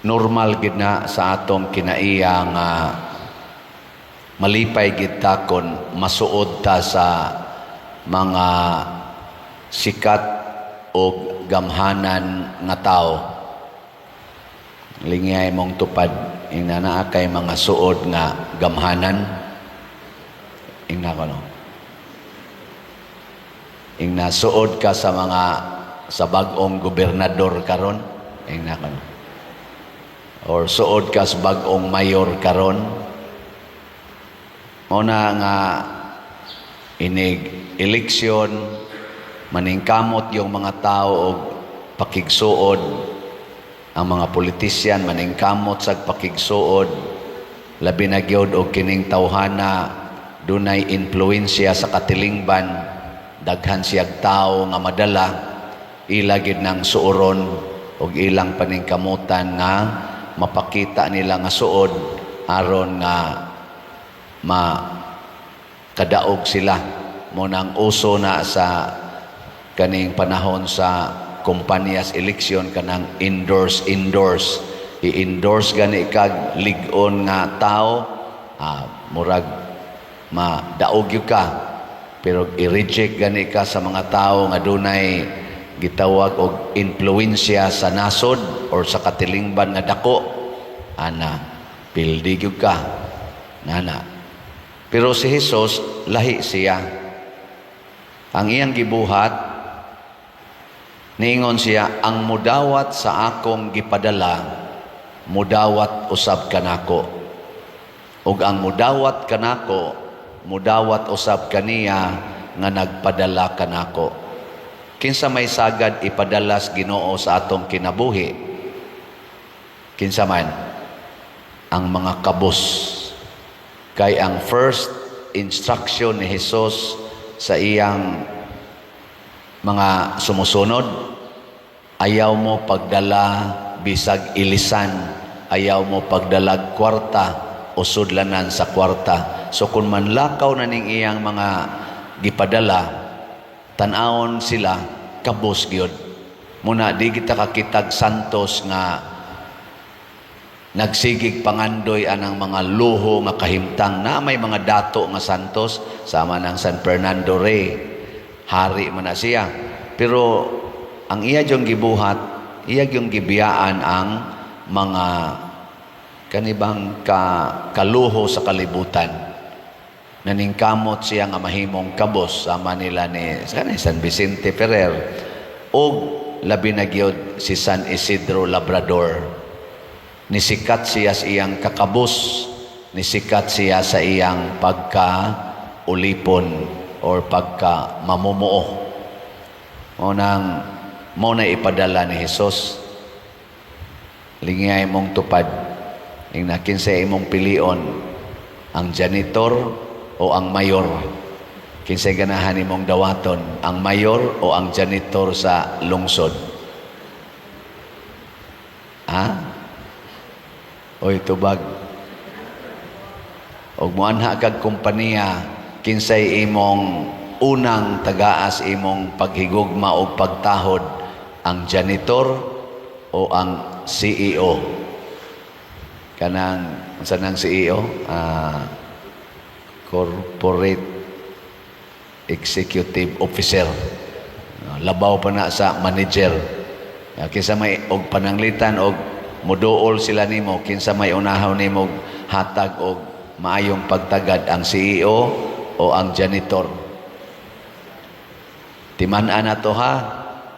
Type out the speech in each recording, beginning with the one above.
normal gid na sa atong kinaiya nga malipay gid ta kon masuod ta sa mga sikat o gamhanan nga tao. Lingay mong tupad naa kay mga suod nga gamhanan. Ingna ko no. Ingna suod ka sa mga sa bag-ong gobernador karon. Ingna ko no. Or suod ka sa bag-ong mayor karon. Una nga inig eleksyon maningkamot yung mga tao og pakigsuod, ang mga politisyan maningkamot sa pakigsuod, labi na gyud og kining tawhana dunay impluwensya sa katilingban, daghan siyag tao nga madala, ila gid nang suoron og ilang paningkamutan nga mapakita nila nga suod aron nga makadaog sila. Munang uso na sa kaning panahon sa kumpanyas eleksyon kanang endorse. I-endorse gani kag lig-on nga tao, murag madaog yun ka. Pero i-reject gani ka sa mga tao nga dunay gitawag og influensya sa nasod or sa katilingban nga dako, ana pildi yun ka. Nana. Pero si Jesus, lahi siya. Ang iyang gibuhat, niingon siya, ang mudawat sa akong gipadala, mudawat usab kanako. Ug ang mudawat kanako, mudawat usab kaniya nga nagpadala kanako. Kinsa may sagad ipadalas Ginoo sa atong kinabuhi? Kinsa man? Ang mga kabus. Kay ang first instruction ni Jesus sa iyang mga sumusunod, ayaw mo pagdala bisag ilisan, ayaw mo pagdalag kwarta o sudlanan sa kwarta. So kung manlakaw na ning iyang mga gipadala, tan-awon sila kabus gyud. Muna di kita kakitag santos nga nagsigig pangandoy anang mga luho nga kahimtang na may mga dato nga santos sama ng San Fernando Rey, hari man na siya. Pero ang iya yung gibuhat, iya yung gibiyaan ang mga kanibang kaluho sa kalibutan. Naningkamot siya nga mahimong kabos sama nila ni San Vicente Ferrer o labi na gyud si San Isidro Labrador. Nisikat siya sa iyang kakabos, nisikat siya sa iyang pagka-ulipon or pagka-mamumuo. Muna ipadala ni Jesus. Lingay mong tupad, kinsa imong pilion, ang janitor o ang mayor. Kinsa ganahan imong dawaton, ang mayor o ang janitor sa lungsod? Oy tubag. Og muanha kag kompanya, kinsay imong unang tagaas imong paghigugma o pagtahod, ang janitor o ang CEO? Kanang unsa nang CEO? Corporate Executive Officer. Labaw pa na sa manager. Kinsa may og pananglitan og muduol sila nimo, kinsa may unahaw nimo hatag og maayong pagtagad, ang CEO o ang janitor? Timan-an nato ha,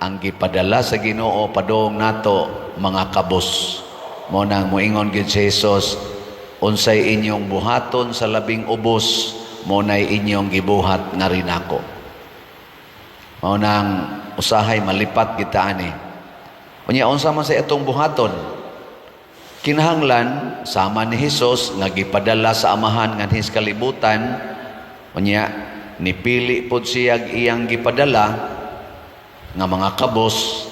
ang gipadala sa Ginoo padong nato mga kabos. Mo nang moingon gyud si Jesus, unsay inyong buhaton sa labing ubos, mo nay inyong gibuhat na rin ako. Mo nang usahay malipat kita ani. Unya unsa man sa itong buhaton? Kinahanglan sama ni Jesus nga gipadala sa amahan ngan his kalibutan, unya nipili pod siya iyang gipadala nga mga kabos.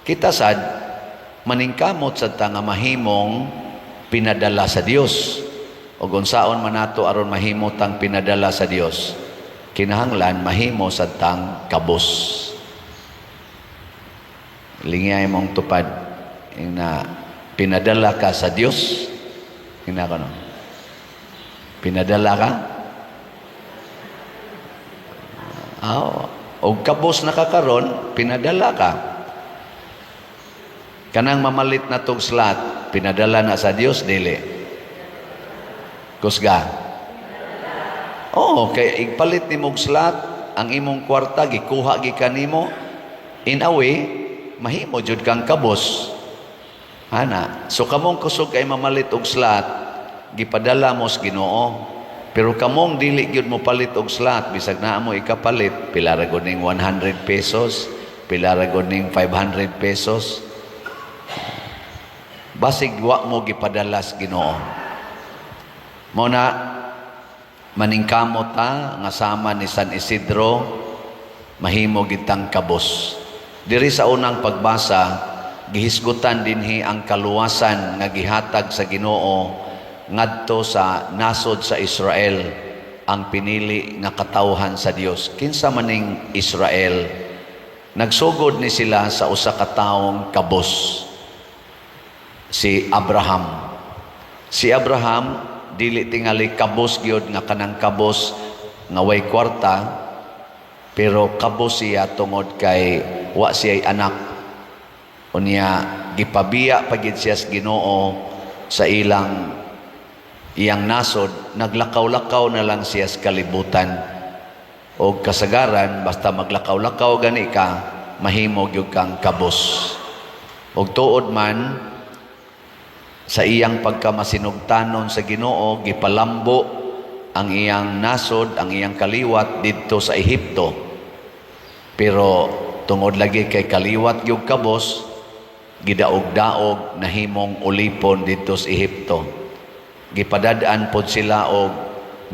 Kita sad maningkamot sad ta nga mahimong pinadala sa Dios. Ug unsaon man nato aron mahimo tang pinadala sa Dios? Kinahanglan mahimo sad tang kabos. Lingay mong tupad na pinadala ka sa Dios. Hinako no. Pinadala ka? O kabos na kakaron, pinadala ka. Kanang mamalit na tong slot, pinadala na sa Dios, dili. Kusga. Kay igpalit ni mong slot, ang imong kwarta, gikuha gikan nimo, in a way, mahimo jud kang kabos. Hana. So kamong kusog kay mamalit og slot, gipadala mo sa Ginoo. Pero kamong dili gyud mo palit og slot, bisag naa mo ikapalit, pila ra gud ning 100 pesos, pila ra gud ning 500 pesos. Basig wa mo gipadala sa Ginoo. Mo na maningkamot ta nga sama ni San Isidro, mahimo gitang kabos. Diri sa unang pagbasa, gihisgutan dinhi ang kaluwasan nga gihatag sa Ginoo ngadto sa nasod sa Israel, ang pinili nga katawhan sa Dios. Kinsa maning Israel? Nagsugod ni sila sa usa ka tawong kabos, si Abraham. Si Abraham dili tingali kabos gyud nga kanang kabos nga way kwarta, pero kabos siya tungod kay wa siya'y anak. Unya gipabiya pagid siya sa Ginoo sa iyang nasod, naglakaw-lakaw na lang siya sa kalibutan. O kasagaran, basta maglakaw-lakaw gani ka, mahimo gyud kang kabos. Og tuod man sa iyang pagkamasinugtanon sa Ginoo, gipalambo ang iyang nasod, ang iyang kaliwat didto sa Ehipto. Pero tungod lagi kay kaliwat gyud kabos, gidaog-daog nahimong ulipon didto sa Ehipto. Gipadadaan pod sila og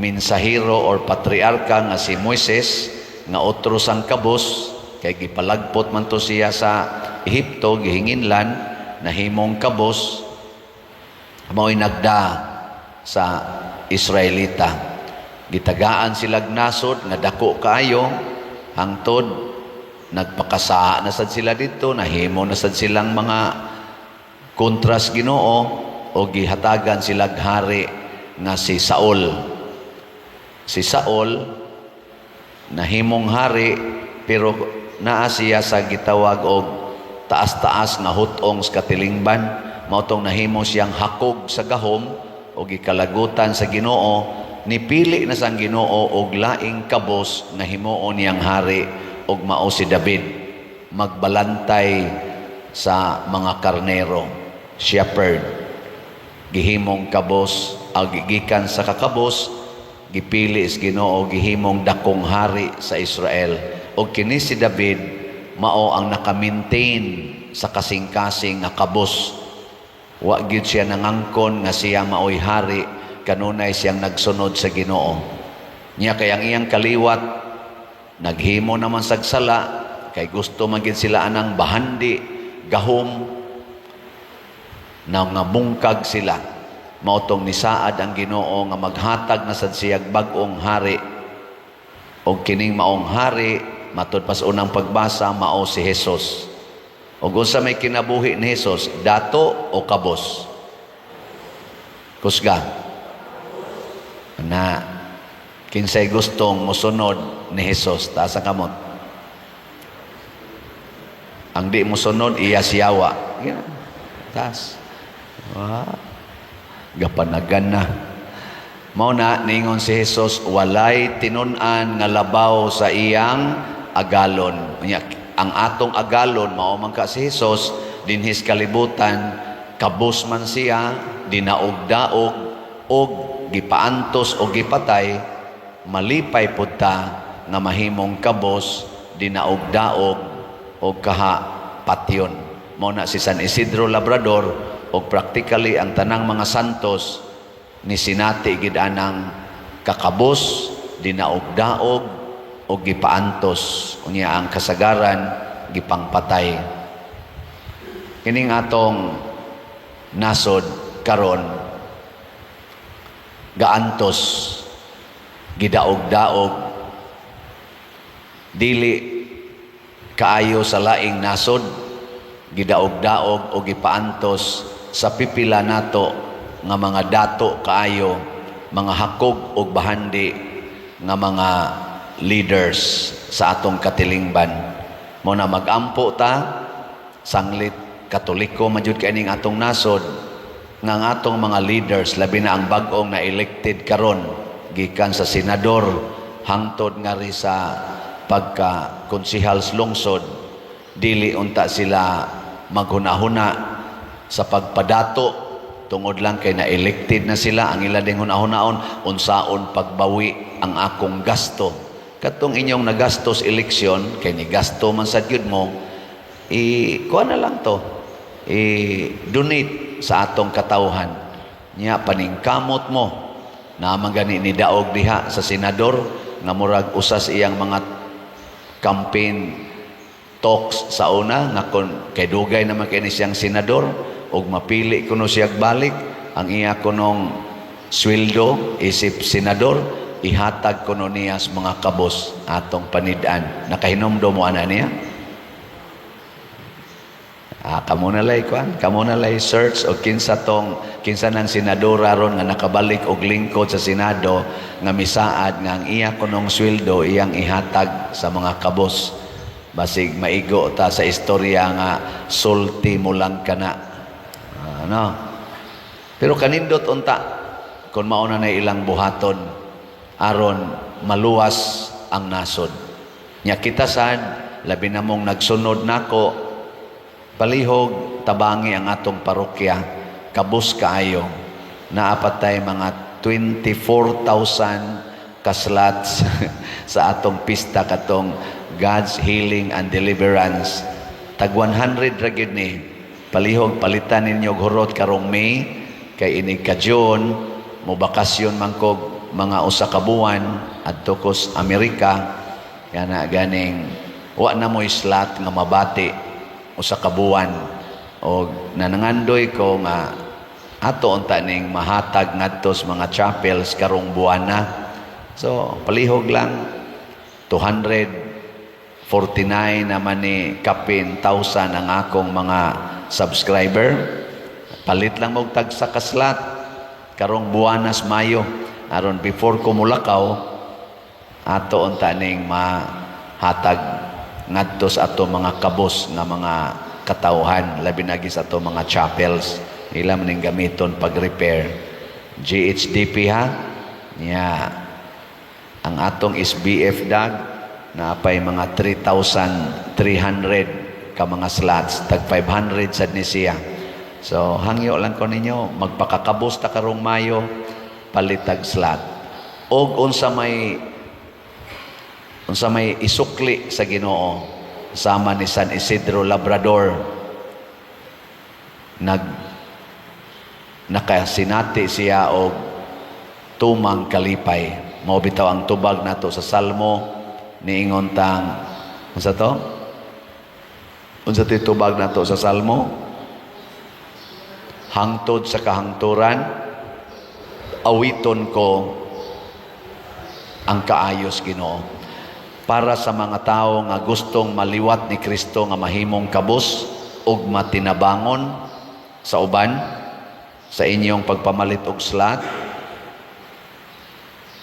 mensahero or patriarka nga si Moises, nga otro sang kabos, kay gipalagpot man to siya sa Ehipto, gihinginlan, nahimong kabos, mao'y nagda sa Israelita. Gitagaan silag nasod, nga dako kaayo, hangtod, nagpakasa na sad sila dito, nahimo na sad silang mga kontras Ginoo, o gihatagan silag hari nga si Saul. Si Saul nahimong hari, pero naa siya sa gitawag og taas-taas nga hutong sa katilingban. Mao tong nahimo siyang hakog sa gahom o gikalagutan sa Ginoo. Nipili na sang Ginoo og laing kabos nga himuon niyang hari, og mao si David, magbalantay sa mga karnero, shepherd. Gihimong kabos, gikan sa kakabos, gipili is Ginoo, gihimong dakong hari sa Israel. O kini si David, mao ang naka-maintain sa kasing-kasing nga kabos. Wa gyud siya nangangkon nga siya maoy hari, kanunay siyang nagsunod sa Ginoo. Nya kay ang iyang kaliwat naghimo naman sagsala, kay gusto man gid sila anang bahandi, gahom, na nga bungkag sila. Mautong nisaad ang Ginoo nga maghatag na sad siyag bag-ong hari. O kining maong hari, matud pas unang pagbasa, mao si Jesus. O unsa may kinabuhi ni Jesus, dato o kabos? Kusga. Na kinsay gustong musunod ni Jesus, taas ang kamot. Ang di musunod, iya siyawa. Taas. Gapanagan na. Mao na ningon si Jesus, walay tinun-an nga labaw sa iyang agalon. Ang atong agalon, mao man ka si Jesus, dinhis kalibutan, kabos man siya, dinaog-daog, og gipaantos o gipatay, malipay pud ta nga mahimong kabos, dinaog-daog, o kaha patyon. Mao na si San Isidro Labrador, o practically ang tanang mga santos ni sinati gid anang kakabos, dinaog-daog o gipaantos, unya ang kasagaran gipangpatay. Kining atong nasod karon gaantos, gidaog-daog, dili kaayo sa laing nasod, gidaog-daog o gipaantos sa pipila nato nga mga dato kaayo, mga hakog ug bahandi nga mga leaders sa atong katilingban. Mo na magampo ta sanglit Katoliko man jud kaning atong nasod nga ang atong mga leaders labi na ang bag-ong na elected karon gikan sa senador hangtod nga ri sa pagka konsehal sa lungsod, dili unta sila maghunahuna sa pagpadato tungod lang kay na-elected na sila. Ang ila ding hunahunaon unsaon pagbawi ang akong gasto. Katong inyong nagastos eleksyon kay ni gasto man sad gyud mo, kuha na lang to, donate sa atong katawhan nya, paningkamot mo na magani ni daog diha sa senador nga murag usas iyang mga campaign talks sa una nga kon kay dugay naman kay ni siyang senador ug mapili kuno siya balik ang iya kunong sweldo isip senador, ihatag kuno niya sa mga kabos atong panid-an. Nakahinomdom mo ana niya? Kamo na lay search o kinsa ng senadora ron nga nakabalik og lingkod sa Senado nga misaad nga ang iya kunong sweldo iyang ihatag sa mga kabos. Basig maigo ta sa istorya nga sulti mo lang kana. Pero kanindot unta kung mauna na ilang buhaton aron maluwas ang nasod. Nya kita sad labi na mong nagsunod nako, palihog tabangi ang atong parokya, kabus kaayo. Naapatay mga 24,000 kaslots sa atong pista katong God's Healing and Deliverance. Tag 100 ra gyud ni. Palihog palitan ninyo hurot karong May kay ini ka June mo bakasyon man kog mga usa ka buwan adto ko sa Amerika. Kana ganing wa na mo slot nga mabati usa ka buwan o nanangandoy ko nga ato unta ning mahatag ngadto sa mga chapels karong buwan na. So palihog lang 249 naman ni kapin 1,000 ang akong mga subscriber. Palit lang mo tag sa kaslat karong buwanas Mayo aron before ko mulakaw ato unta ning mahatag ngadto sa ato mga kabos nga mga katawhan labi na sa ato mga chapels ila man ning gamiton pag-repair. GHDP ha nya ang atong SBF dag naapay mga 3,300 ka mga slots, tag 500 sad ni siya. So hangyo lang ko ninyo magpakakabos ta karong Mayo palitag slot og unsa may isukli sa Ginoo sama ni San Isidro Labrador nakasinati siya og tumang kalipay. Mao bitaw ang tubag nato sa Salmo niingon tang unsa to? Unsa ti tubag nato sa Salmo? Hangtod sa kahangturan awiton ko ang kaayos Ginoo. Para sa mga tao nga gustong maliwat ni Kristo nga mahimong kabus ug matinabangon sa uban sa inyong pagpamalit og slot,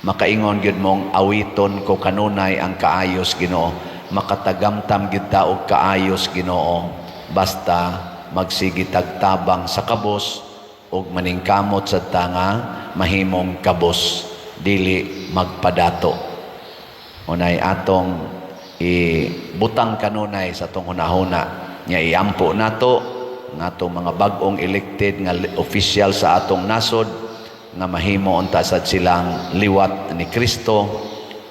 makaingon gyud mong awiton ko kanunay ang kaayos Ginoo. Makatagamtam gyud ta og kaayos Ginoo basta magsigitag tabang sa kabus ug maningkamot sa tanga mahimong kabus dili magpadato. Unay atong ibutang kanunay sa atong hunahuna nya iampo nato nga atong mga bag-ong elected nga official sa atong nasod nga mahimo unta sad silang liwat ni Kristo,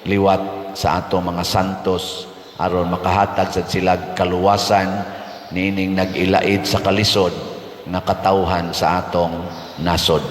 liwat sa atong mga santos aron makahatag sad sila kaluwasan nining nag-ilaid sa kalisod nga katawhan sa atong nasod.